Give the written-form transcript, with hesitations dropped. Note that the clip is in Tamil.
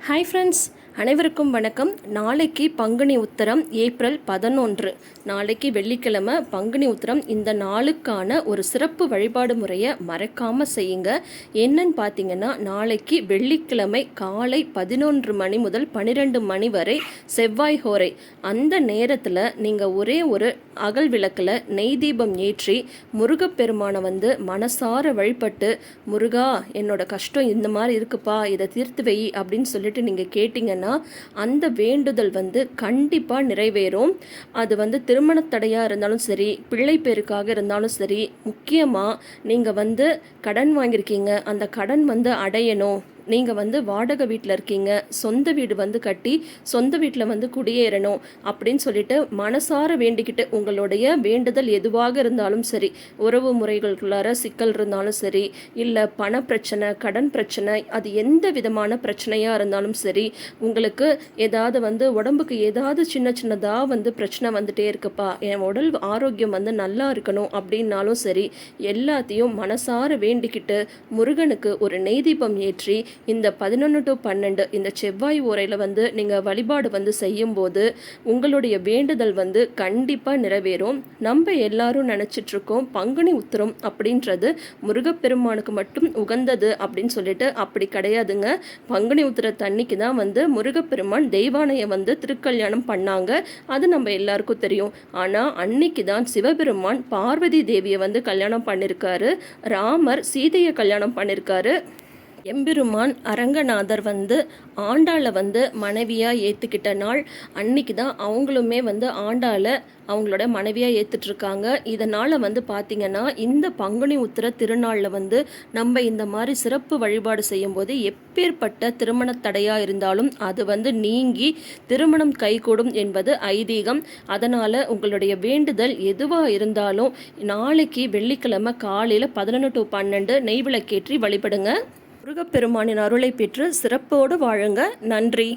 ஹாய் ஃப்ரெண்ட்ஸ், அனைவருக்கும் வணக்கம். நாளைக்கு பங்குனி உத்திரம் ஏப்ரல் 11. நாளைக்கு வெள்ளிக்கிழமை பங்குனி உத்திரம். இந்த நாளுக்கான ஒரு சிறப்பு வழிபாடு முறையை மறக்காமல் செய்யுங்க. என்னன்னு பார்த்தீங்கன்னா, நாளைக்கு வெள்ளிக்கிழமை காலை 11 மணி முதல் 12 மணி வரை செவ்வாய் ஹோரை. அந்த நேரத்தில் நீங்கள் ஒரே ஒரு அகல் விளக்கில் நெய் தீபம் ஏற்றி முருகப்பெருமானை மனசார வழிபட்டு, முருகா என்னோட கஷ்டம் இந்த மாதிரி இருக்குப்பா, இதை தீர்த்து வை அப்படின்னு சொல்லிட்டு நீங்கள் கேட்டிங்கன்னா அந்த வேண்டுதல் கண்டிப்பாக நிறைவேறும். அது திருமண தடையாக இருந்தாலும் சரி, பிள்ளை பேருக்காக இருந்தாலும் சரி, முக்கியமாக நீங்கள் கடன் வாங்கியிருக்கீங்க, அந்த கடன் அடையணும், நீங்கள் வாடகை வீட்டில் இருக்கீங்க, சொந்த வீடு கட்டி சொந்த வீட்டில் குடியேறணும் அப்படின்னு சொல்லிட்டு மனசார வேண்டிக்கிட்டு, உங்களுடைய வேண்டுதல் எதுவாக இருந்தாலும் சரி, உறவு முறைகளுக்குள்ளார சிக்கல் இருந்தாலும் சரி, இல்லை பண பிரச்சனை, கடன் பிரச்சனை, அது எந்த விதமான பிரச்சனையாக இருந்தாலும் சரி, உங்களுக்கு ஏதாவது உடம்புக்கு ஏதாவது சின்ன சின்னதாக பிரச்சனை வந்துட்டே இருக்குப்பா, என் உடல் ஆரோக்கியம் நல்லா இருக்கணும் அப்படின்னாலும் சரி, எல்லாத்தையும் மனசார வேண்டிக்கிட்டு முருகனுக்கு ஒரு நெய் தீபம் ஏற்றி இந்த 11 to 12 இந்த செவ்வாய் ஓரையில் நீங்கள் வழிபாடு செய்யும்போது உங்களுடைய வேண்டுதல் கண்டிப்பாக நிறைவேறும். நம்ம எல்லாரும் நினச்சிட்ருக்கோம் பங்குனி உத்திரம் அப்படின்றது முருகப்பெருமானுக்கு மட்டும் உகந்தது அப்படின்னு சொல்லிட்டு. அப்படி கிடையாதுங்க. பங்குனி உத்திரத்தன்னைக்கு தான் முருகப்பெருமான் தெய்வானையை திருக்கல்யாணம் பண்ணாங்க. அது நம்ம எல்லாருக்கும் தெரியும். ஆனால் அன்னைக்கு தான் சிவபெருமான் பார்வதி தேவியை கல்யாணம் பண்ணியிருக்காரு. ராமர் சீதையை கல்யாணம் பண்ணியிருக்காரு. எம்பெருமான் அரங்கநாதர் ஆண்டாளை மனைவியாக ஏற்றுக்கிட்ட நாள் அன்னைக்கு தான் அவங்களுமே ஆண்டாளை அவங்களோட மனைவியாக ஏற்றுட்ருக்காங்க. இதனால் பார்த்திங்கன்னா, இந்த பங்குனி உத்திர திருநாளில் நம்ம இந்த மாதிரி சிறப்பு வழிபாடு செய்யும்போது எப்பேற்பட்ட திருமண தடையாக இருந்தாலும் அது நீங்கி திருமணம் கைகூடும் என்பது ஐதீகம். அதனால் உங்களுடைய வேண்டுதல் எதுவாக இருந்தாலும் நாளைக்கு வெள்ளிக்கிழமை காலையில் 11 to 12 நெய் விளக்கேற்றி வழிபடுங்க. முருகப்பெருமானின் அருளை பெற்று சிறப்போடு வாழுங்க. நன்றி.